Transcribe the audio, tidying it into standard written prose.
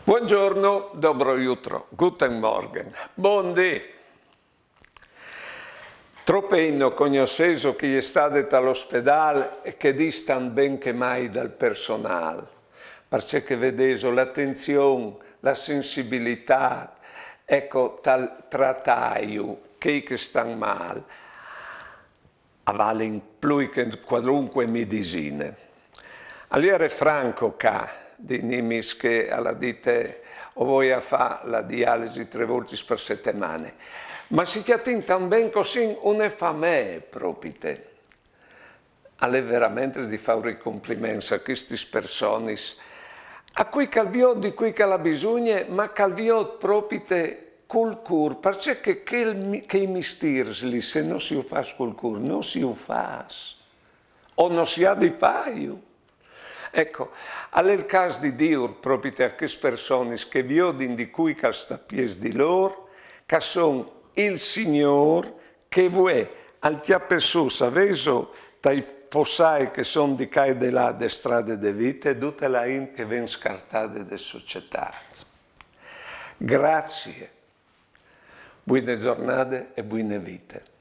Buongiorno, dobro jutro, guten Morgen, buondì. Troppo conosceso chi è stato all'ospedale e che distan ben che mai dal personale, perché vedeso l'attenzione, la sensibilità, ecco, tal trattaio, che stanno male, avvalen più che qualunque medicina. Allora è franco che di nimis che alla dite o voi a fa la dialisi 3 volte per settimane, ma si chiatin tamben così une fa me propite. Alle veramente di fare i complimenti a questi personis, a cui calvio di cui che la bisogna, ma calvio propite col cur, perché che i mistirs lì, se non si fa col cur, non si fa, o non si ha di faio. Ecco, al caso di Dio, proprio a queste persone che viodin di cui che sta pies di loro, che sono il Signore che vuole al chiappesù, saveso, dai fossai che sono di qua e di là, de strade de vite, tutte la in che ven scartate de società. Grazie, buone giornate e buone vite.